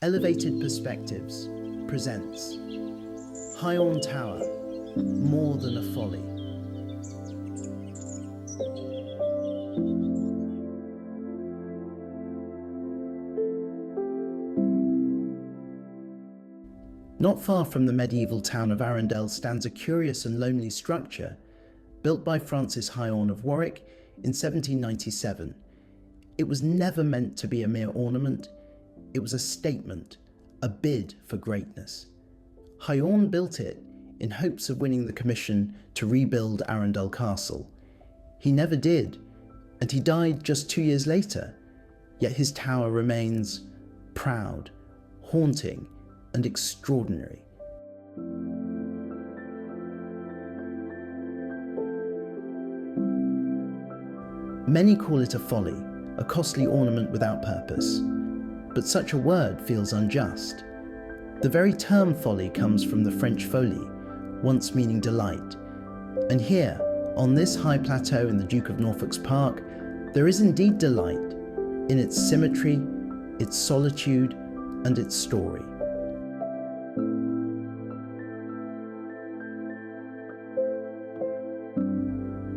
Elevated Perspectives presents Hiorne Tower, More Than a Folly. Not far from the medieval town of Arundel stands a curious and lonely structure built by Francis Hiorne of Warwick in 1797. It was never meant to be a mere ornament. It was a statement, a bid for greatness. Hiorne built it in hopes of winning the commission to rebuild Arundel Castle. He never did, and he died just 2 years later, yet his tower remains proud, haunting, and extraordinary. Many call it a folly, a costly ornament without purpose. But such a word feels unjust. The very term folly comes from the French folie, once meaning delight. And here, on this high plateau in the Duke of Norfolk's park, there is indeed delight in its symmetry, its solitude, and its story.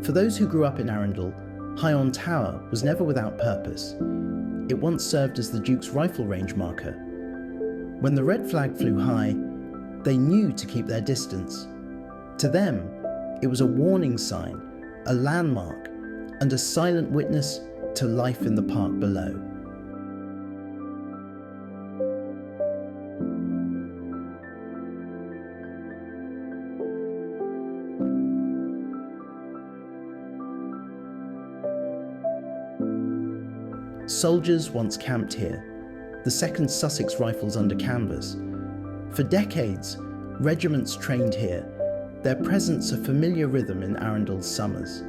For those who grew up in Arundel, Hiorne Tower was never without purpose. It once served as the Duke's rifle range marker. When the red flag flew high, they knew to keep their distance. To them, it was a warning sign, a landmark, and a silent witness to life in the park below. Soldiers once camped here, the 2nd Sussex Rifles under canvas. For decades, regiments trained here, their presence a familiar rhythm in Arundel's summers.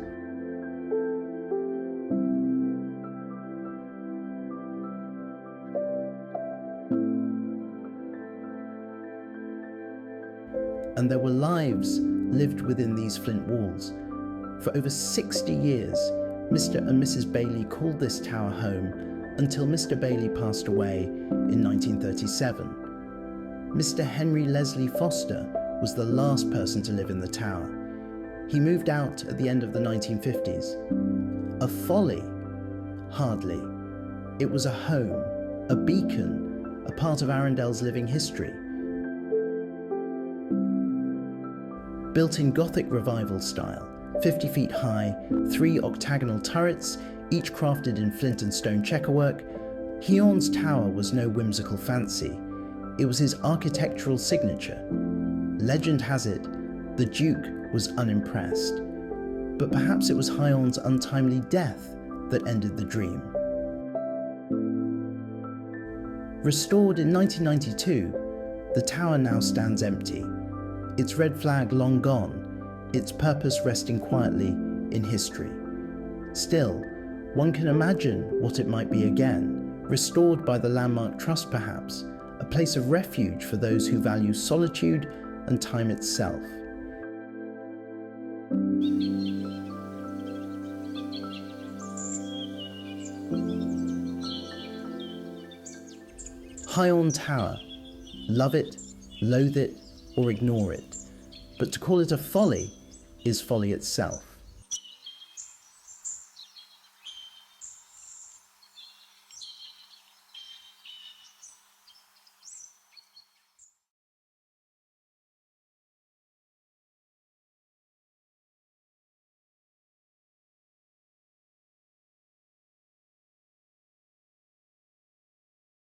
And there were lives lived within these flint walls. For over 60 years, Mr. and Mrs. Bailey called this tower home until Mr. Bailey passed away in 1937. Mr. Henry Leslie Foster was the last person to live in the tower. He moved out at the end of the 1950s. A folly? Hardly. It was a home, a beacon, a part of Arundel's living history. Built in Gothic revival style, 50 feet high, 3 octagonal turrets, each crafted in flint and stone checkerwork, Hiorne's tower was no whimsical fancy. It was his architectural signature. Legend has it, the Duke was unimpressed. But perhaps it was Hiorne's untimely death that ended the dream. Restored in 1992, the tower now stands empty, its red flag long gone, its purpose resting quietly in history. Still, one can imagine what it might be again, restored by the Landmark Trust perhaps, a place of refuge for those who value solitude and time itself. Hiorne Tower. Love it, loathe it, or ignore it. But to call it a folly is folly itself.